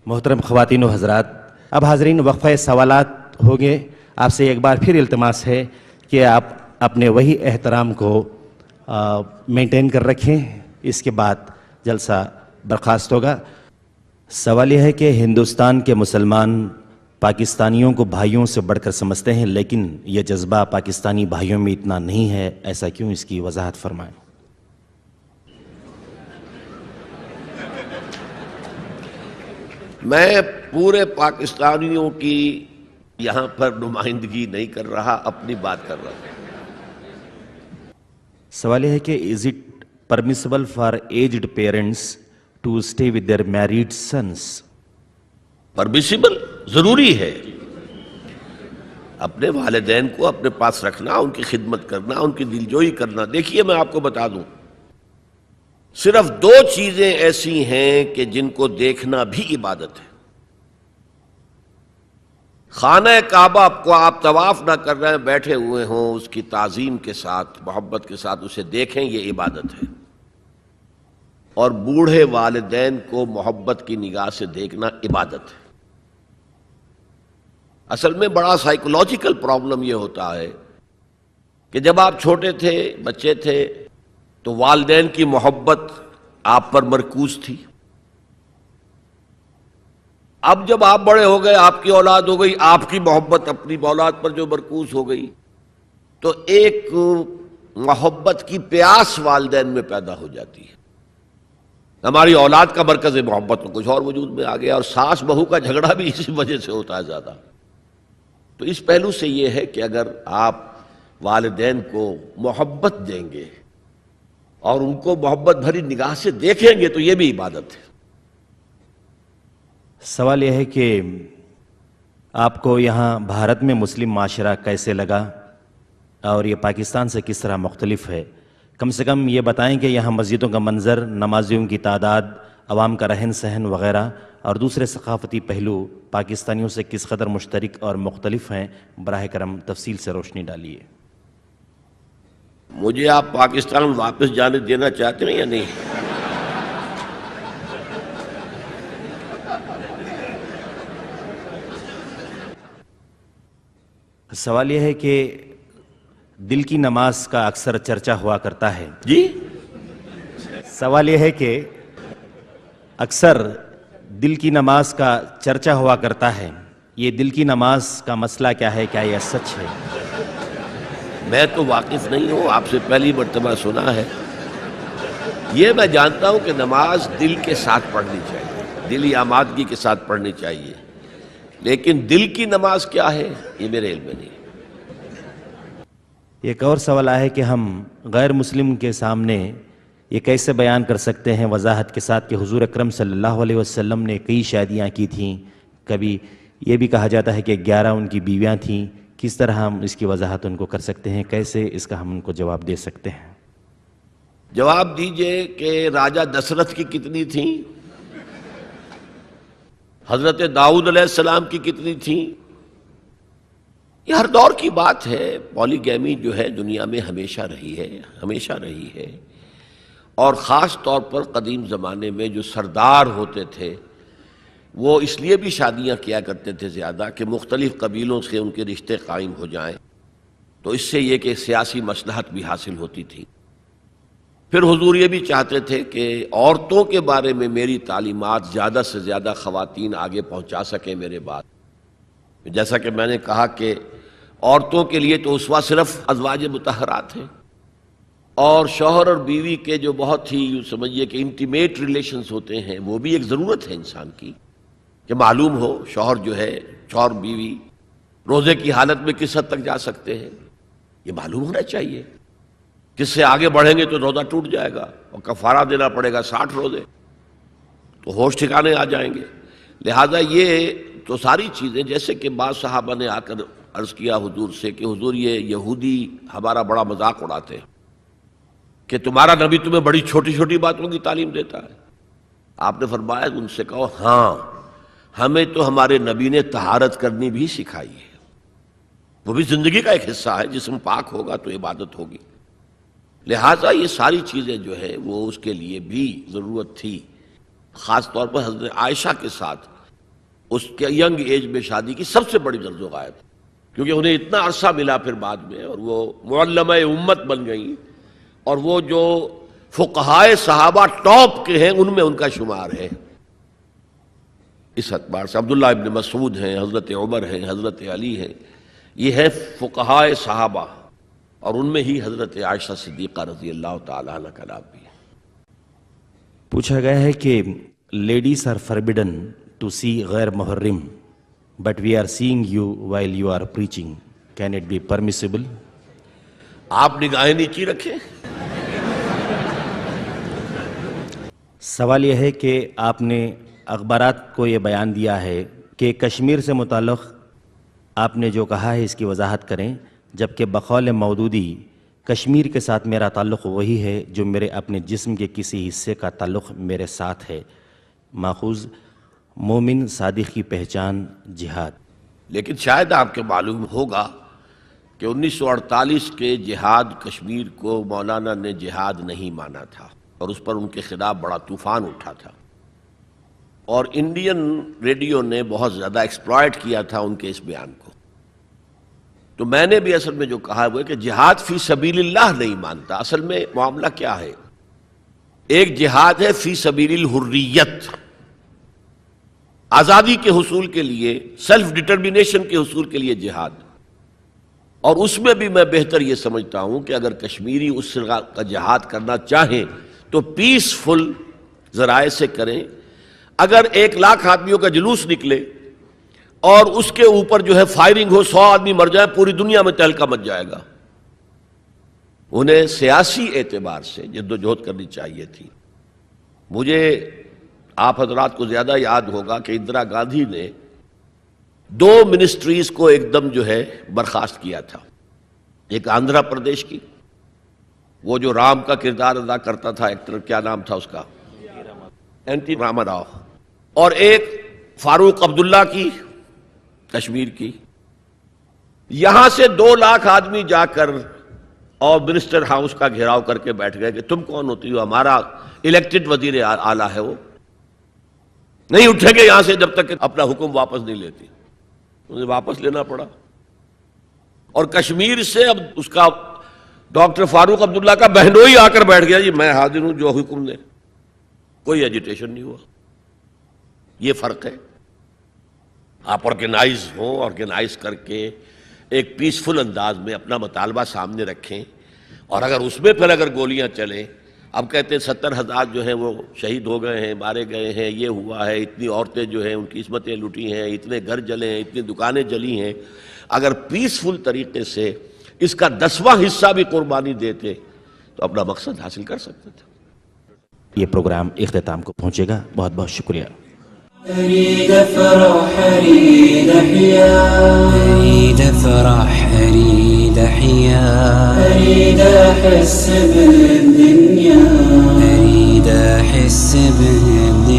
محترم خواتین و حضرات، اب حاضرین وقفہ سوالات ہوں گے۔ آپ سے ایک بار پھر التماس ہے کہ آپ اپنے وہی احترام کو مینٹین کر رکھیں، اس کے بعد جلسہ برخاست ہوگا۔ سوال یہ ہے کہ ہندوستان کے مسلمان پاکستانیوں کو بھائیوں سے بڑھ کر سمجھتے ہیں، لیکن یہ جذبہ پاکستانی بھائیوں میں اتنا نہیں ہے، ایسا کیوں؟ اس کی وضاحت فرمائیں۔ میں پورے پاکستانیوں کی یہاں پر نمائندگی نہیں کر رہا، اپنی بات کر رہا ہوں۔ سوال یہ ہے کہ is it permissible for aged parents to stay with their married sons? Permissible ضروری ہے، اپنے والدین کو اپنے پاس رکھنا، ان کی خدمت کرنا، ان کی دلجوئی کرنا۔ دیکھیے میں آپ کو بتا دوں، صرف دو چیزیں ایسی ہیں کہ جن کو دیکھنا بھی عبادت ہے۔ خانہ کعبہ کو آپ طواف نہ کر رہے ہیں، بیٹھے ہوئے ہوں، اس کی تعظیم کے ساتھ، محبت کے ساتھ اسے دیکھیں، یہ عبادت ہے۔ اور بوڑھے والدین کو محبت کی نگاہ سے دیکھنا عبادت ہے۔ اصل میں بڑا سائیکولوجیکل پرابلم یہ ہوتا ہے کہ جب آپ چھوٹے تھے، بچے تھے، تو والدین کی محبت آپ پر مرکوز تھی۔ اب جب آپ بڑے ہو گئے، آپ کی اولاد ہو گئی، آپ کی محبت اپنی اولاد پر جو مرکوز ہو گئی، تو ایک محبت کی پیاس والدین میں پیدا ہو جاتی ہے۔ ہماری اولاد کا مرکز محبت میں کچھ اور وجود میں آ گیا، اور ساس بہو کا جھگڑا بھی اسی وجہ سے ہوتا ہے زیادہ۔ تو اس پہلو سے یہ ہے کہ اگر آپ والدین کو محبت دیں گے اور ان کو محبت بھری نگاہ سے دیکھیں گے تو یہ بھی عبادت ہے۔ سوال یہ ہے کہ آپ کو یہاں بھارت میں مسلم معاشرہ کیسے لگا اور یہ پاکستان سے کس طرح مختلف ہے؟ کم سے کم یہ بتائیں کہ یہاں مسجدوں کا منظر، نمازیوں کی تعداد، عوام کا رہن سہن وغیرہ اور دوسرے ثقافتی پہلو پاکستانیوں سے کس قدر مشترک اور مختلف ہیں؟ براہ کرم تفصیل سے روشنی ڈالیے۔ مجھے آپ پاکستان واپس جانے دینا چاہتے ہیں یا نہیں؟ سوال یہ ہے کہ دل کی نماز کا اکثر چرچا ہوا کرتا ہے۔ جی؟ سوال یہ ہے کہ اکثر دل کی نماز کا چرچا ہوا کرتا ہے، یہ دل کی نماز کا مسئلہ کیا ہے؟ کیا یہ سچ ہے؟ میں تو واقف نہیں ہوں، آپ سے پہلی مرتبہ سنا ہے۔ یہ میں جانتا ہوں کہ نماز دل کے ساتھ پڑھنی چاہیے، دلی آمادگی کے ساتھ پڑھنی چاہیے، لیکن دل کی نماز کیا ہے یہ میرے علم میں نہیں۔ ایک اور سوال ہے کہ ہم غیر مسلم کے سامنے یہ کیسے بیان کر سکتے ہیں وضاحت کے ساتھ کہ حضور اکرم صلی اللہ علیہ وسلم نے کئی شادیاں کی تھیں، کبھی یہ بھی کہا جاتا ہے کہ 11 ان کی بیویاں تھیں، کس طرح ہم اس کی وضاحت ان کو کر سکتے ہیں؟ کیسے اس کا ہم ان کو جواب دے سکتے ہیں؟ جواب دیجئے کہ راجہ دسرتھ کی کتنی تھیں، حضرت داؤد علیہ السلام کی کتنی تھیں؟ یہ ہر دور کی بات ہے۔ پولی گیمی جو ہے دنیا میں ہمیشہ رہی ہے، ہمیشہ رہی ہے، اور خاص طور پر قدیم زمانے میں جو سردار ہوتے تھے وہ اس لیے بھی شادیاں کیا کرتے تھے زیادہ کہ مختلف قبیلوں سے ان کے رشتے قائم ہو جائیں، تو اس سے یہ کہ سیاسی مصلحت بھی حاصل ہوتی تھی۔ پھر حضور یہ بھی چاہتے تھے کہ عورتوں کے بارے میں میری تعلیمات زیادہ سے زیادہ خواتین آگے پہنچا سکیں میرے بعد۔ جیسا کہ میں نے کہا کہ عورتوں کے لیے تو اسوہ صرف ازواج مطہرات ہیں، اور شوہر اور بیوی کے جو بہت ہی یوں سمجھیے کہ انٹیمیٹ ریلیشنز ہوتے ہیں، وہ بھی ایک ضرورت ہے انسان کی کہ معلوم ہو شوہر جو ہے، شوہر بیوی روزے کی حالت میں کس حد تک جا سکتے ہیں، یہ معلوم ہونا چاہیے۔ کس سے آگے بڑھیں گے تو روزہ ٹوٹ جائے گا اور کفارہ دینا پڑے گا 60 روزے، تو ہوش ٹھکانے آ جائیں گے۔ لہذا یہ تو ساری چیزیں، جیسے کہ بعض صحابہ نے آ کر عرض کیا حضور سے کہ حضور یہ یہودی ہمارا بڑا مذاق اڑاتے ہیں کہ تمہارا نبی تمہیں بڑی چھوٹی چھوٹی باتوں کی تعلیم دیتا ہے۔ آپ نے فرمایا ان سے کہو ہاں، ہمیں تو ہمارے نبی نے طہارت کرنی بھی سکھائی ہے، وہ بھی زندگی کا ایک حصہ ہے، جسم پاک ہوگا تو عبادت ہوگی۔ لہٰذا یہ ساری چیزیں جو ہے وہ اس کے لیے بھی ضرورت تھی۔ خاص طور پر حضرت عائشہ کے ساتھ اس کے ینگ ایج میں شادی کی سب سے بڑی زرد و غائب، کیونکہ انہیں اتنا عرصہ ملا پھر بعد میں، اور وہ معلمہ امت بن گئیں، اور وہ جو فقہائے صحابہ ٹاپ کے ہیں ان میں ان کا شمار ہے۔ اس اعتبار سے عبداللہ ابن مسعود ہیں، حضرت عمر ہیں، حضرت علی ہیں، یہ ہے فقہائے صحابہ، اور ان میں ہی حضرت عائشہ صدیقہ رضی اللہ تعالی عنہ کا نام بھی ہے۔ پوچھا گیا ہے کہ ladies are forbidden to see غیر محرم but we are seeing you while you are preaching, can it be permissible? آپ نگاہیں نیچی رکھیں۔ سوال یہ ہے کہ آپ نے اخبارات کو یہ بیان دیا ہے کہ کشمیر سے متعلق آپ نے جو کہا ہے اس کی وضاحت کریں، جبکہ بقول مودودی کشمیر کے ساتھ میرا تعلق وہی ہے جو میرے اپنے جسم کے کسی حصے کا تعلق میرے ساتھ ہے، ماخوذ مومن صادق کی پہچان جہاد۔ لیکن شاید آپ کے معلوم ہوگا کہ 1948 کے جہاد کشمیر کو مولانا نے جہاد نہیں مانا تھا، اور اس پر ان کے خلاف بڑا طوفان اٹھا تھا، اور انڈین ریڈیو نے بہت زیادہ ایکسپلائٹ کیا تھا ان کے اس بیان کو۔ تو میں نے بھی اصل میں جو کہا وہ ہے کہ جہاد فی سبیل اللہ نہیں مانتا۔ اصل میں معاملہ کیا ہے؟ ایک جہاد ہے فی سبیل الحریت، آزادی کے حصول کے لیے، سیلف ڈٹرمنیشن کے حصول کے لیے جہاد، اور اس میں بھی میں بہتر یہ سمجھتا ہوں کہ اگر کشمیری اس کا جہاد کرنا چاہیں تو پیسفل ذرائع سے کریں۔ اگر 1,00,000 آدمیوں کا جلوس نکلے اور اس کے اوپر جو ہے فائرنگ ہو، 100 آدمی مر جائے، پوری دنیا میں تہلکہ مچ جائے گا۔ انہیں سیاسی اعتبار سے جدوجہد کرنی چاہیے تھی۔ مجھے آپ حضرات کو زیادہ یاد ہوگا کہ اندرا گاندھی نے 2 منسٹریز کو ایک دم جو ہے برخاست کیا تھا، ایک آندھرا پردیش کی، وہ جو رام کا کردار ادا کرتا تھا ایکٹر، کیا نام تھا اس کا، این ٹی راما راؤ، اور ایک فاروق عبداللہ کی کشمیر کی۔ یہاں سے 2,00,000 آدمی جا کر اور منسٹر ہاؤس کا گھیراؤ کر کے بیٹھ گئے کہ تم کون ہوتی ہو؟ ہمارا الیکٹڈ وزیر اعلیٰ ہے، وہ نہیں اٹھیں گے یہاں سے جب تک کہ اپنا حکم واپس نہیں لیتی۔ انہیں واپس لینا پڑا، اور کشمیر سے اب اس کا ڈاکٹر فاروق عبداللہ کا بہنوئی آ کر بیٹھ گیا، جی میں حاضر ہوں جو حکم دے۔ کوئی ایجیٹیشن نہیں ہوا۔ یہ فرق ہے۔ آپ آرگنائز ہوں، آرگنائز کر کے ایک پیسفل انداز میں اپنا مطالبہ سامنے رکھیں، اور اگر اس میں پھر اگر گولیاں چلیں، اب کہتے ہیں 70,000 جو ہیں وہ شہید ہو گئے ہیں، مارے گئے ہیں، یہ ہوا ہے، اتنی عورتیں جو ہیں ان کی عصمتیں لوٹی ہیں، اتنے گھر جلے ہیں، اتنی دکانیں جلی ہیں۔ اگر پیسفل طریقے سے اس کا 10واں حصہ بھی قربانی دیتے تو اپنا مقصد حاصل کر سکتے تھے۔ یہ پروگرام اختتام کو پہنچے گا، بہت بہت شکریہ۔ أريد أفرح أريد أحيا أريد أفرح أريد أحيا أريد أحس بالدنيا أريد أحس بالدنيا